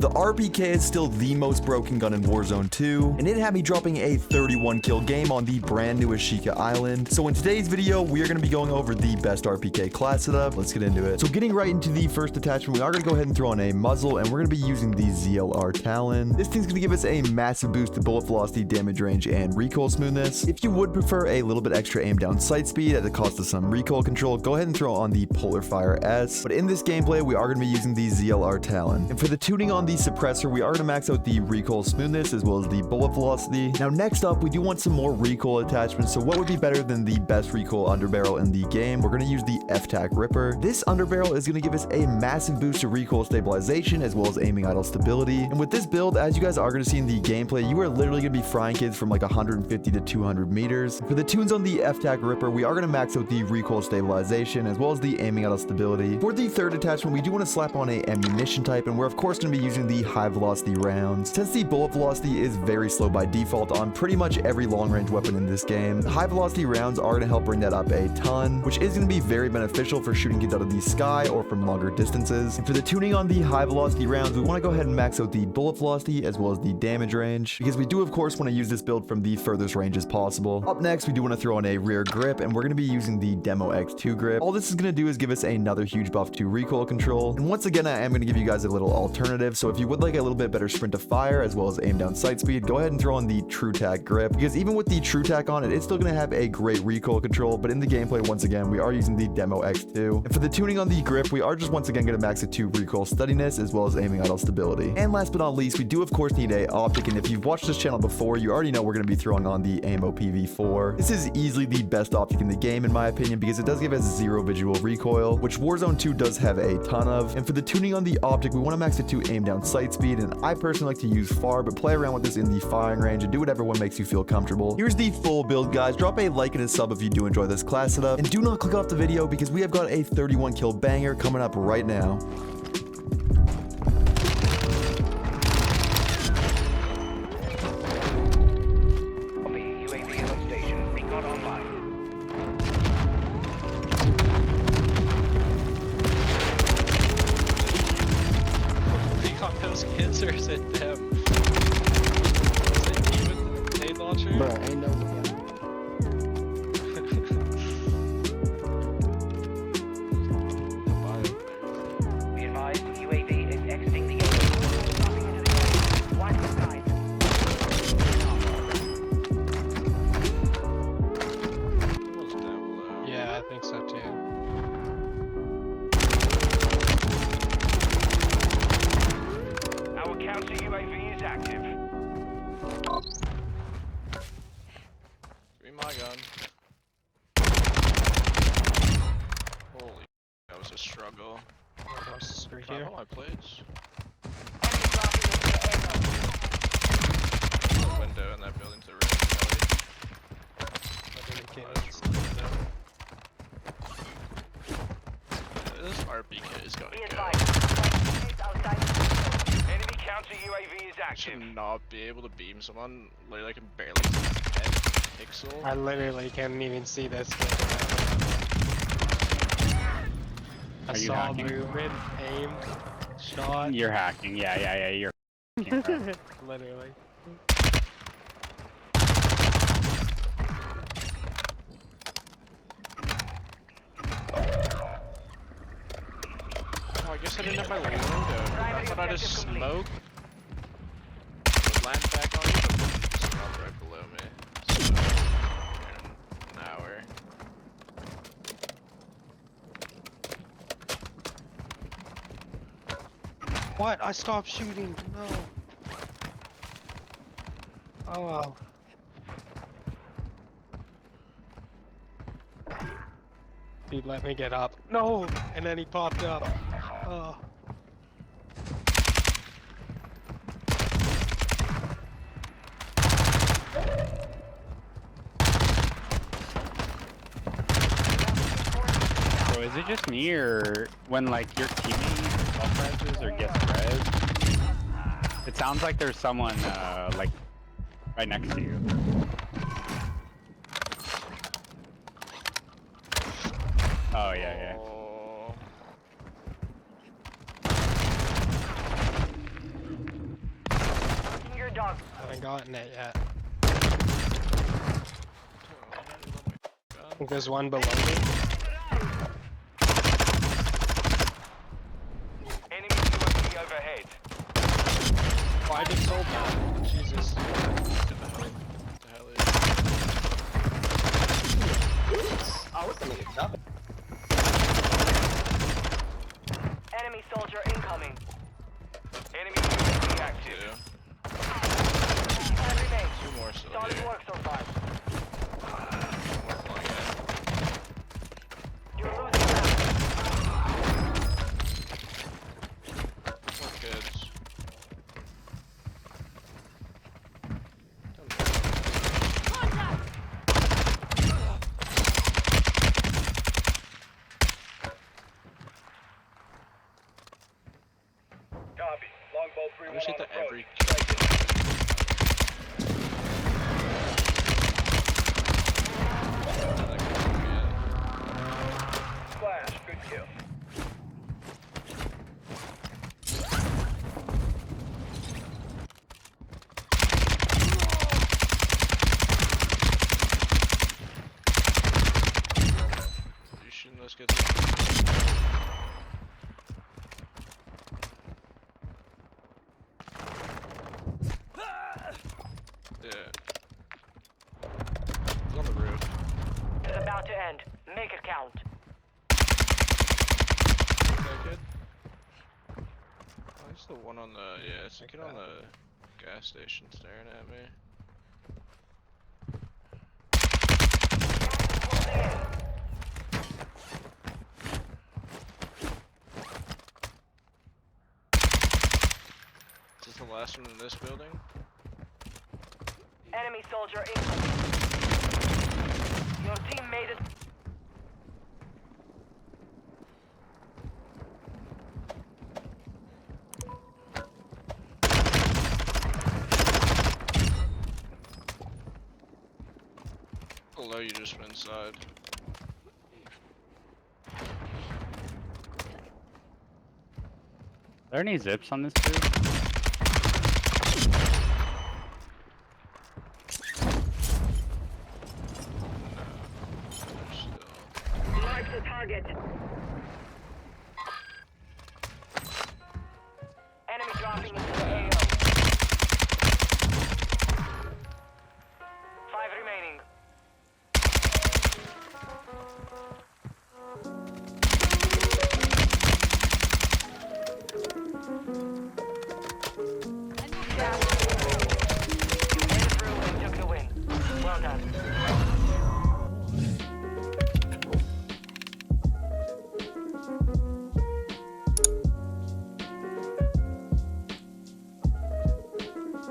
The RPK is still the most broken gun in Warzone 2, and it had me dropping a 31 kill game on the brand new Ashika island. So in today's video, we are going to be going over the best RPK class setup. Let's get into it. So getting right into the first attachment, we are going to go ahead and throw on a muzzle, and we're going to be using the ZLR Talon. This thing's going to give us a massive boost to bullet velocity, damage range, and recoil smoothness. If you would prefer a little bit extra aim down sight speed at the cost of some recoil control, go ahead and throw on the Polar Fire S. But in this gameplay, we are going to be using the ZLR Talon. And for the tuning on the suppressor, we are going to max out the recoil smoothness as well as the bullet velocity. Now next up, we do want some more recoil attachments. So what would be better than the best recoil underbarrel in the game? We're going to use the FTAC Ripper. This underbarrel is going to give us a massive boost to recoil stabilization as well as aiming idle stability. And with this build, as you guys are going to see in the gameplay, you are literally going to be frying kids from like 150 to 200 meters. For the tunes on the FTAC Ripper, we are going to max out the recoil stabilization as well as the aiming idle stability. For the third attachment, we do want to slap on a ammunition type, and we're of course going to be using the high velocity rounds. Since the bullet velocity is very slow by default on pretty much every long range weapon in this game, high velocity rounds are going to help bring that up a ton, which is going to be very beneficial for shooting kids out of the sky or from longer distances. And for the tuning on the high velocity rounds, we want to go ahead and max out the bullet velocity as well as the damage range, because we do of course want to use this build from the furthest ranges possible. Up next, we do want to throw on a rear grip, and we're going to be using the Demo X2 grip. All this is going to do is give us another huge buff to recoil control. And once again, I am going to give you guys a little alternative. So if you would like a little bit better sprint to fire as well as aim down sight speed, go ahead and throw on the TRUE-TAC grip, because even with the TRUE-TAC on it, it's still going to have a great recoil control. But in the gameplay, once again, we are using the Demo X2. And for the tuning on the grip, we are just once again going to max it to recoil steadiness as well as aiming idle stability. And last but not least, we do of course need a optic. And if you've watched this channel before, you already know we're going to be throwing on the AMO PV4. This is easily the best optic in the game in my opinion, because it does give us zero visual recoil, which Warzone 2 does have a ton of. And for the tuning on the optic, we want to max it to aim down sight speed, and I personally like to use far, but play around with this in the firing range and do whatever one makes you feel comfortable. Here's the full build, guys. Drop a like and a sub if you do enjoy this class setup, and do not click off the video because we have got a 31 kill banger coming up right now. Those kids, or is it them? Is it you with the grenade launcher? Bro, ain't no Be advised, UAV is exiting the area. Dropping into the area. Watch the skies. Was down below. Yeah, I think so too. Our counter UAV is active. Give me my gun. Holy, that was a struggle. Right here. My plates. Window in that building to the This RPK is going Be to advised. go. Enemy counter UAV is I active. should not be able to beam someone. Literally, I can barely see 10 pixel. I literally can't even see this. I Are you saw hacking? movement, aim, shot. You're hacking, yeah, you're hacking, bro. Literally. Oh, I guess I didn't have my loadout. I thought I just smoked. Land back on you, but just dropped right below me. So, in an hour. What? I stopped shooting. No. Oh well. Dude, let me get up. No! And then he popped up. Oh. So is it just me, or when like your teammate self-reses or gets res, it sounds like there's someone like right next to you. Oh yeah. Oh. dog. Haven't gotten it yet. Oh, I think there's one below me. Enemy UAV overhead. Oh, I just sold that. Jesus. what the hell is Enemy soldier incoming. Enemy UAV active. two? Five remain. Two more still Solid here. work so far. One more flying in. You're losing ground. More kids. Copy. Longbow 3-1 I wish hit on that every Flash. Good kill. You shooting those kids? Yeah. He's on the roof. It's about to end. Make it count. That kid? Oh, he's the one on the, yeah, it's the kid on the gas station staring at me. Is this the last one in this building? Enemy soldier incoming. Your team made it. Below you just went inside. Are there any zips on this dude? There's still. Mark the target. Enemy dropping into the AO. 5 remaining. Gas